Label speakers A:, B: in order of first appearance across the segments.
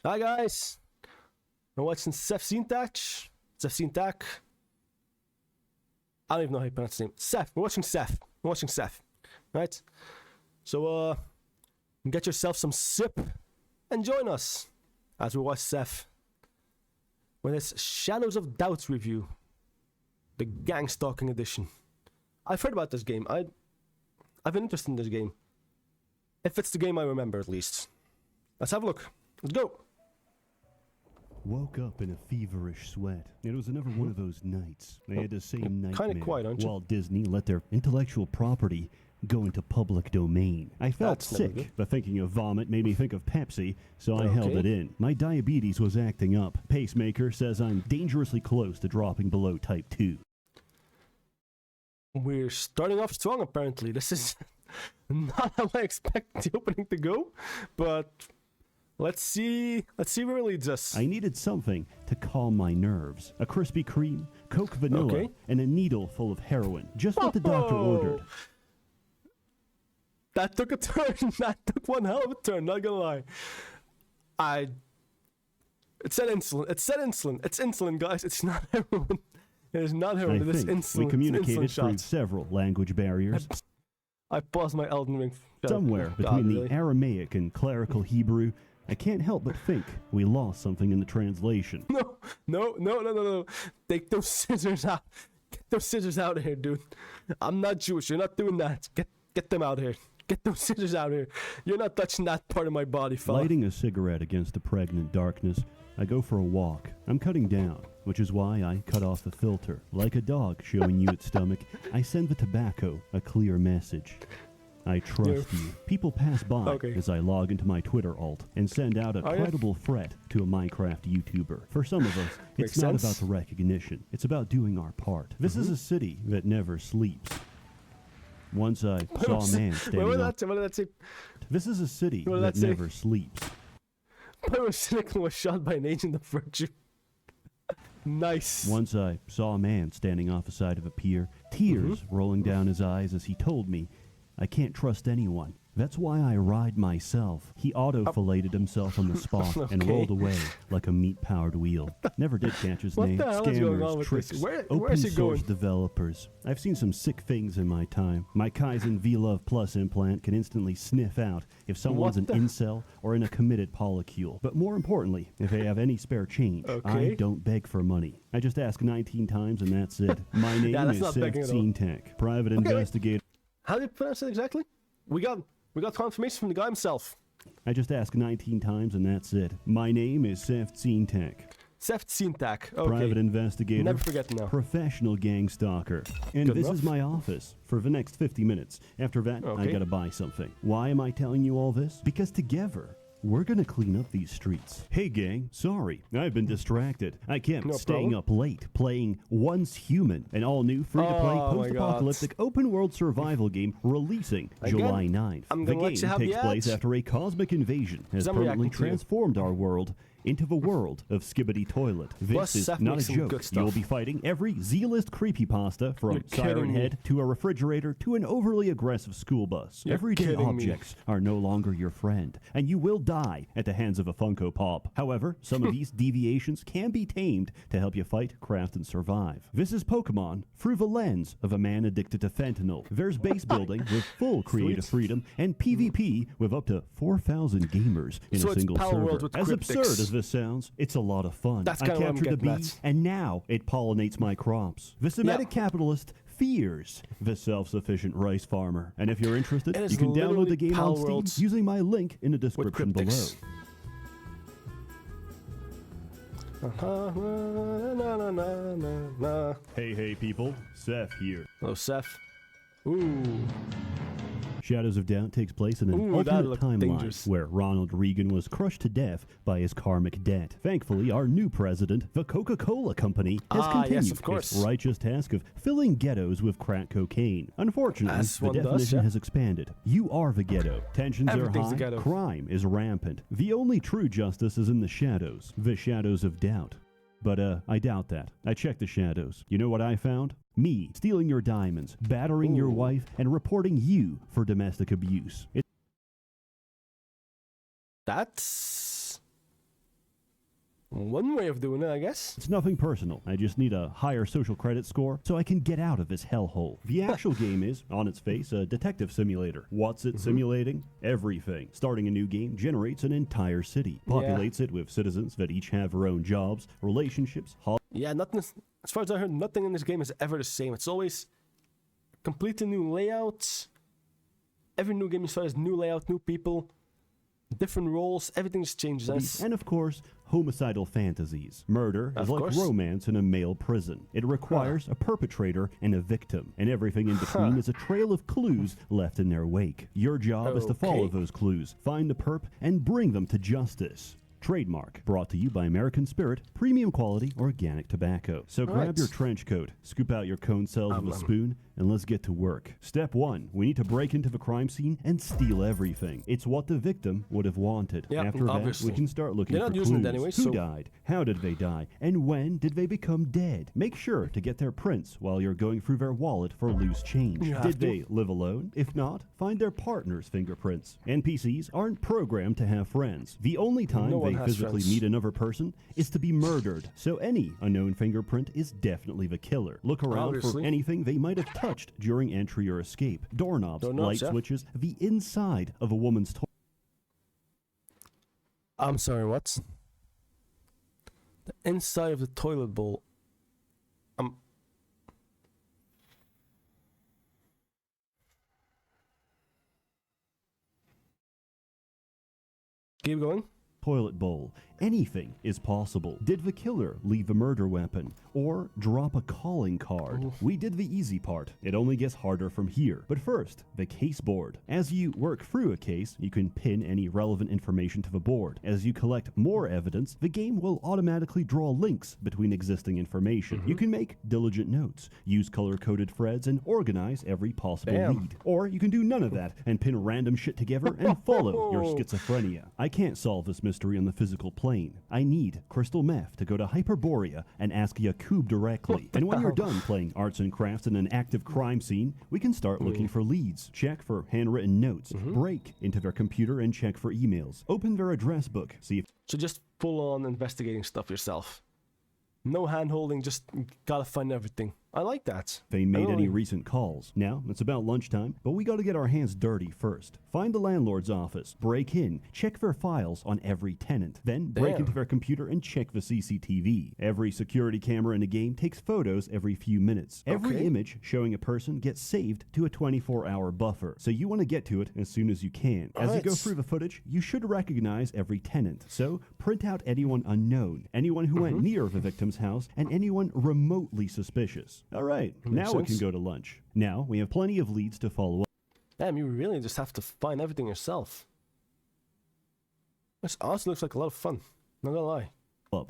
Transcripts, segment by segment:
A: Hi guys, we're watching Setthzeentach. Setthzeentach. I don't even know how you pronounce his name. Setth. We're watching Setth. We're watching Setth. Right? So get yourself some sip and join us as we watch Setth with this Shadows of Doubt review, the gang stalking edition. I've heard about this game. I've been interested in this game. If it's the game I remember, at least. Let's have a look. Let's go.
B: Woke up in a feverish sweat. It was another one of those nights. I had the same nightmare.
A: Kind of quiet, aren't you?
B: Walt Disney let their intellectual property go into public domain. I felt sick, but thinking of vomit made me think of Pepsi, so I held it in. My diabetes was acting up. Pacemaker says I'm dangerously close to dropping below type 2.
A: We're starting off strong, apparently. This is not how I expect the opening to go, but let's see where it leads us.
B: I needed something to calm my nerves. A Krispy Kreme, Coke Vanilla, and a needle full of heroin. Just what the doctor ordered.
A: That took a turn. That took one hell of a turn, not gonna lie. It said insulin. It said insulin. It's insulin, guys. It's not heroin. It is not heroin. It is insulin.
B: We communicated through several language barriers.
A: I paused my Elden Ring.
B: Somewhere between the Aramaic and clerical Hebrew, I can't help but think we lost something in the translation.
A: No. Take those scissors out. Get those scissors out of here, dude. I'm not Jewish. You're not doing that. Get them out of here. Get those scissors out of here. You're not touching that part of my body, fella.
B: Lighting a cigarette against the pregnant darkness, I go for a walk. I'm cutting down, which is why I cut off the filter. Like a dog showing you its stomach, I send the tobacco a clear message. I trust you. People pass by as I log into my Twitter alt and send out a credible threat to a Minecraft YouTuber. For some of us, it's not about the recognition. It's about doing our part. This is a city that never sleeps. Once I saw a man standing up.
A: What did that say?
B: This is a city that never sleeps.
A: Pyrocynical was shot by an agent of virtue. Nice.
B: Once I saw a man standing off the side of a pier, tears rolling down his eyes as he told me, I can't trust anyone. That's why I ride myself. He auto-filleted himself on the spot and rolled away like a meat-powered wheel. Never did catch his name. Scammers, tricks, open-source developers. I've seen some sick things in my time. My Kaizen V-Love Plus implant can instantly sniff out if someone's an incel or in a committed polycule. But more importantly, if they have any spare change, I don't beg for money. I just ask 19 times and that's it. My name is Setthzeentach, private investigator.
A: How do you pronounce it exactly? We got confirmation from the guy himself.
B: I just ask 19 times and that's it. My name is Setthzeentach.
A: Setthzeentach.
B: Private investigator.
A: Never forget now.
B: Professional gang stalker. And this is my office for the next 50 minutes. After that, I gotta buy something. Why am I telling you all this? Because together, we're gonna clean up these streets. Hey gang, sorry, I've been distracted. I kept staying up late playing Once Human, an all-new free-to-play post-apocalyptic open-world survival game releasing July 9th. The game takes place after a cosmic invasion has permanently transformed our world into the world of Skibbity Toilet. This is not a joke. You'll be fighting every Z-list creepypasta from Siren Head to a refrigerator to an overly aggressive school bus. Everyday objects are no longer your friend, and you will die at the hands of a Funko Pop. However, some of these deviations can be tamed to help you fight, craft, and survive. This is Pokemon through the lens of a man addicted to fentanyl. There's base building with full creative freedom and PvP with up to 4,000 gamers in a single server. As absurd as this sounds, it's a lot of fun. I captured a bee, and now it pollinates my crops. The Semitic capitalist fears the self-sufficient rice farmer. And if you're interested, you can download the game on Steam using my link in the description below. Hey people, Setth here.
A: Hello, Setth. Ooh.
B: Shadows of Doubt takes place in an alternate timeline where Ronald Reagan was crushed to death by his karmic debt. Thankfully, our new president, the Coca-Cola Company, has continued its righteous task of filling ghettos with crack cocaine. Unfortunately, the definition has expanded. You are the ghetto. Tensions are high. Crime is rampant. The only true justice is in the shadows. The shadows of doubt. But I doubt that. I checked the shadows. You know what I found? Me stealing your diamonds, battering your wife, and reporting you for domestic abuse.
A: That's one way of doing it, I guess.
B: It's nothing personal. I just need a higher social credit score so I can get out of this hellhole. The actual game is, on its face, a detective simulator. What's it simulating? Everything. Starting a new game generates an entire city, populates it with citizens that each have their own jobs, relationships,
A: yeah, nothing. As far as I heard, nothing in this game is ever the same. It's always completely new layouts. Every new game you start has new layout, new people, different roles. Everything just changes.
B: And of course, homicidal fantasies. Murder is like romance in a male prison. It requires a perpetrator and a victim, and everything in between is a trail of clues left in their wake. Your job is to follow those clues, find the perp, and bring them to justice. Trademark. Brought to you by American Spirit, premium quality organic tobacco. So grab your trench coat, scoop out your cone cells with a spoon, and let's get to work. Step 1, we need to break into the crime scene and steal everything. It's what the victim would have wanted. After that, we can start looking for clues. Anyway, Who died? How did they die? And when did they become dead? Make sure to get their prints while you're going through their wallet for loose change. Did they live alone? If not, find their partner's fingerprints. NPCs aren't programmed to have friends. The only time they physically meet another person is to be murdered. So any unknown fingerprint is definitely the killer. Look around for anything they might have touched during entry or escape. Doorknobs, light switches, the inside of a woman's toilet.
A: I'm sorry, what? The inside of the toilet bowl. Keep going.
B: Toilet bowl. Anything is possible. Did the killer leave a murder weapon or drop a calling card? We did the easy part. It only gets harder from here. But first, the case board. As you work through a case, you can pin any relevant information to the board. As you collect more evidence, the game will automatically draw links between existing information. You can make diligent notes, use color-coded threads, and organize every possible lead. Or you can do none of that and pin random shit together and follow your schizophrenia. I can't solve this mystery on the physical plane. I need crystal meth to go to Hyperborea and ask Yakub directly. And when you're done playing arts and crafts in an active crime scene, we can start looking for leads, check for handwritten notes, break into their computer and check for emails, open their address book, see if...
A: So just full on investigating stuff yourself. No hand-holding, just gotta find everything. I like that.
B: They made any recent calls. Now, it's about lunchtime, but we gotta get our hands dirty first. Find the landlord's office, break in, check their files on every tenant, then break into their computer and check the CCTV. Every security camera in a game takes photos every few minutes. Every image showing a person gets saved to a 24-hour buffer, so you want to get to it as soon as you can. As you go through the footage, you should recognize every tenant, so print out anyone unknown, anyone who went near the victim's house, and anyone remotely suspicious. All right, now we can go to lunch. Now we have plenty of leads to follow up.
A: Damn, you really just have to find everything yourself. This honestly looks like a lot of fun, not gonna lie.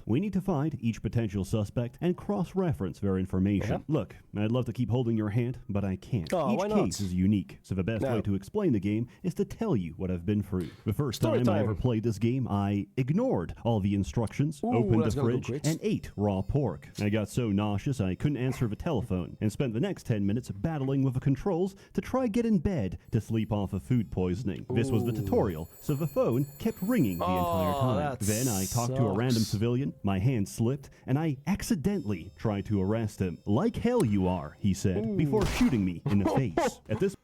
B: We need to find each potential suspect and cross-reference their information. Look, I'd love to keep holding your hand, but I can't. Each case is unique, so the best way to explain the game is to tell you what I've been through. The first time I ever played this game, I ignored all the instructions, opened the fridge, and ate raw pork. I got so nauseous I couldn't answer the telephone, and spent the next 10 minutes battling with the controls to try get in bed to sleep off of food poisoning. This was the tutorial, so the phone kept ringing the entire time. Then I talked to a random civilian. My hand slipped, and I accidentally tried to arrest him. Like hell you are, he said, before shooting me in the face. At this...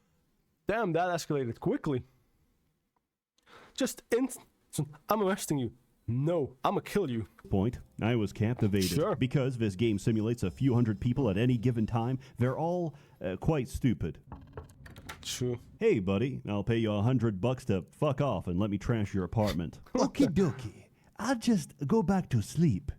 A: Damn, that escalated quickly. Just I'm arresting you. No, I'm gonna kill you.
B: Point, I was captivated. Because this game simulates a few hundred people at any given time, they're all quite stupid.
A: True.
B: Hey, buddy, I'll pay you $100 to fuck off and let me trash your apartment.
C: Okie dokie. I'll just go back to sleep.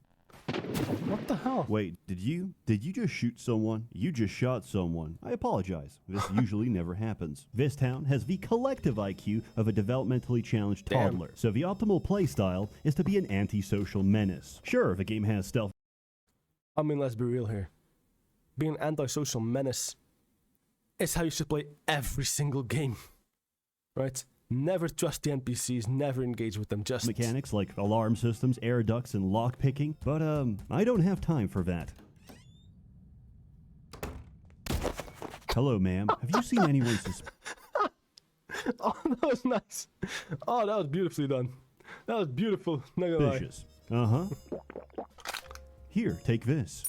A: What the hell?
B: Wait, did you just shoot someone? You just shot someone. I apologize. This usually never happens. This town has the collective IQ of a developmentally challenged toddler. So the optimal play style is to be an antisocial menace. Sure, the game has stealth.
A: I mean, let's be real here. Being an antisocial menace is how you should play every single game. Right? Never trust the NPCs, never engage with them, just...
B: Mechanics like alarm systems, air ducts, and lock picking, but I don't have time for that. Hello, ma'am. Have you seen anyone
A: Oh, that was nice. Oh, that was beautifully done. That was beautiful, not gonna lie.
B: Suspicious. Uh-huh. Here, take this.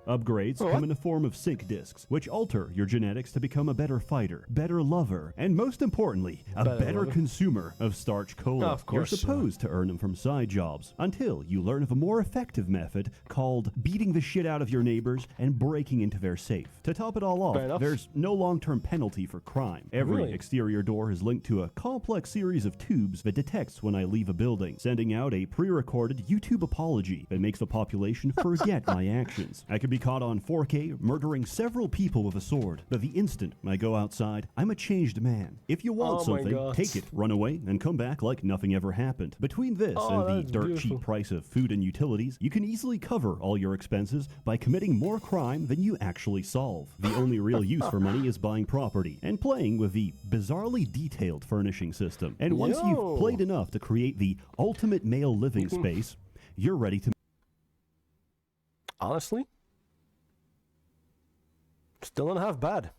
B: Upgrades come in the form of sync discs, which alter your genetics to become a better fighter, better lover, and most importantly, a better consumer of starch cola.
A: Of course.
B: You're supposed to earn them from side jobs, until you learn of a more effective method called beating the shit out of your neighbors and breaking into their safe. To top it all off, there's no long-term penalty for crime. Every exterior door is linked to a complex series of tubes that detects when I leave a building, sending out a pre-recorded YouTube apology that makes the population forget my actions. I could be caught on 4K murdering several people with a sword, but the instant I go outside, I'm a changed man. If you want something, take it, run away, and come back like nothing ever happened. Between this and the dirt cheap price of food and utilities, you can easily cover all your expenses by committing more crime than you actually solve. The only real use for money is buying property and playing with the bizarrely detailed furnishing system. And once you've played enough to create the ultimate male living space, you're ready to...
A: Honestly? Still not half bad.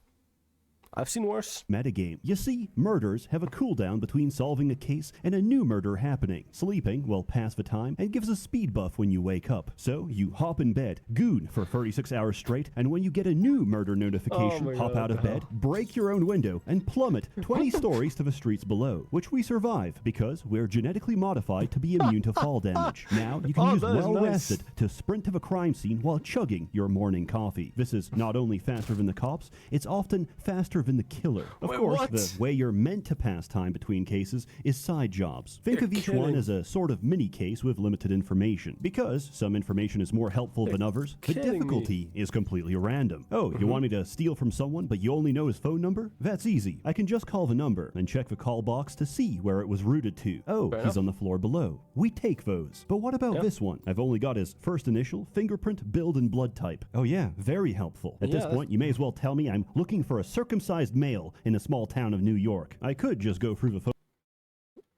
A: I've seen worse.
B: Metagame. You see, murders have a cooldown between solving a case and a new murder happening. Sleeping will pass the time and gives a speed buff when you wake up. So you hop in bed, goon for 36 hours straight, and when you get a new murder notification, hop out of bed, break your own window, and plummet 20 stories to the streets below, which we survive because we're genetically modified to be immune to fall damage. Now you can use well-rested to sprint to the crime scene while chugging your morning coffee. This is not only faster than the cops, it's often faster than the killer. Of course, the way you're meant to pass time between cases is side jobs. Think of each one as a sort of mini case with limited information. Because some information is more helpful than others, the difficulty is completely random. Oh, you want me to steal from someone, but you only know his phone number? That's easy. I can just call the number and check the call box to see where it was routed to. Oh, he's on the floor below. We take those. But what about this one? I've only got his first initial, fingerprint, build, and blood type. Oh yeah, very helpful. At this point, you may as well tell me I'm looking for a circumcised male in a small town of New York. I could just go through the phone.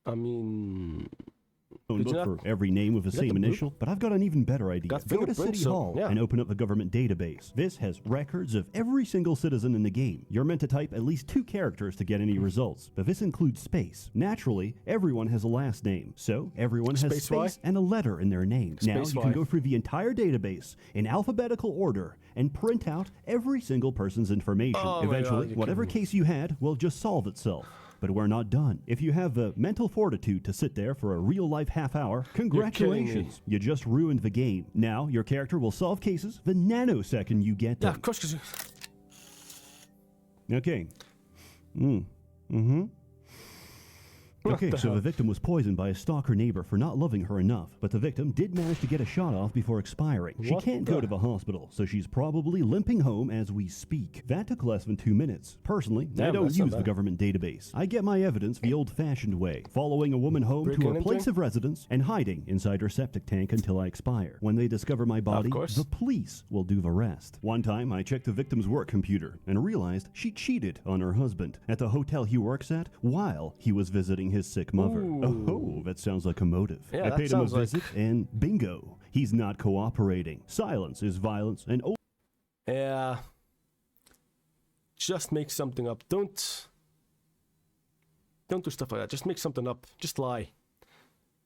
A: I mean...
B: book for every name with the same initial, but I've got an even better idea. Go to City Hall and open up the government database. This has records of every single citizen in the game. You're meant to type at least 2 characters to get any results, but this includes space. Naturally, everyone has a last name, so everyone has space and a letter in their name. Now you can go through the entire database in alphabetical order and print out every single person's information. Eventually, whatever case you had will just solve itself. But we're not done. If you have the mental fortitude to sit there for a real-life half hour, congratulations. You just ruined the game. Now, your character will solve cases the nanosecond you get them.
A: Yeah, of course.
B: Okay. Okay, so the victim was poisoned by a stalker neighbor for not loving her enough, but the victim did manage to get a shot off before expiring. She can't go to the hospital, so she's probably limping home as we speak. That took less than 2 minutes. Personally, I don't use the government database. I get my evidence the old-fashioned way, following a woman home to her place of residence and hiding inside her septic tank until I expire. When they discover my body, the police will do the rest. One time, I checked the victim's work computer and realized she cheated on her husband at the hotel he works at while he was visiting his sick mother. Oh, that sounds like a motive.
A: Yeah,
B: I paid him a visit, and bingo, he's not cooperating. Silence is violence, and
A: yeah, just make something up. Don't do stuff like that. Just make something up. Just lie.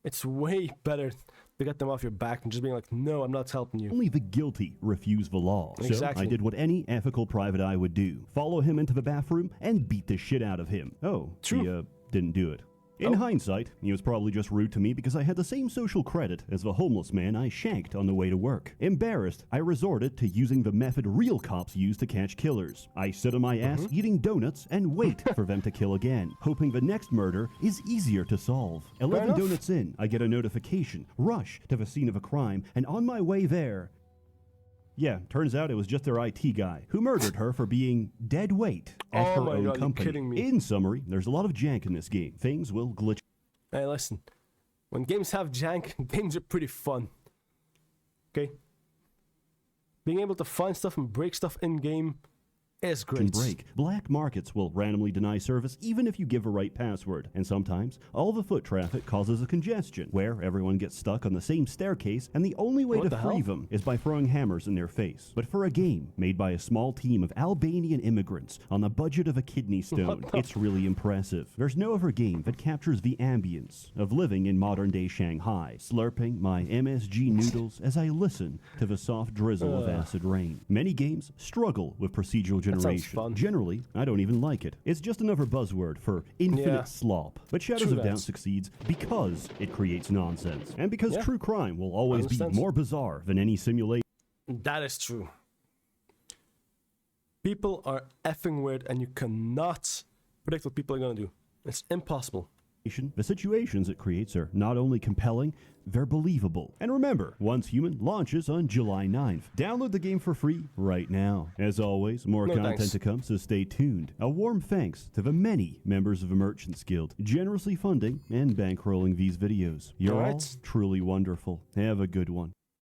A: It's way better to get them off your back and just being like, no, I'm not helping you.
B: Only the guilty refuse the law.
A: Exactly.
B: So I did what any ethical private eye would do. Follow him into the bathroom and beat the shit out of him. Oh, he didn't do it. In hindsight, he was probably just rude to me because I had the same social credit as the homeless man I shanked on the way to work. Embarrassed, I resorted to using the method real cops use to catch killers. I sit on my ass eating donuts and wait for them to kill again, hoping the next murder is easier to solve. 11 donuts in, I get a notification, rush to the scene of a crime, and on my way there... Yeah, turns out it was just their IT guy who murdered her for being dead weight at her own company. You're kidding me. In summary, there's a lot of jank in this game. Things will glitch.
A: Hey, listen. When games have jank, games are pretty fun. Okay? Being able to find stuff and break stuff in-game is great.
B: Can break. Black markets will randomly deny service even if you give a right password. And sometimes, all the foot traffic causes a congestion where everyone gets stuck on the same staircase, and the only way to free them is by throwing hammers in their face. But for a game made by a small team of Albanian immigrants on the budget of a kidney stone, it's really impressive. There's no other game that captures the ambience of living in modern-day Shanghai, slurping my MSG noodles as I listen to the soft drizzle of acid rain. Many games struggle with procedural generation. Generally, I don't even like it. It's just another buzzword for infinite slop. But Shadows of Doubt succeeds because it creates nonsense, and because true crime will always be more bizarre than any simulation.
A: That is true. People are effing weird, and you cannot predict what people are going to do. It's impossible.
B: The situations it creates are not only compelling, they're believable. And remember, Once Human launches on July 9th. Download the game for free right now. As always, more content to come, so stay tuned. A warm thanks to the many members of the Merchants Guild, generously funding and bankrolling these videos. You're all truly wonderful. Have a good one.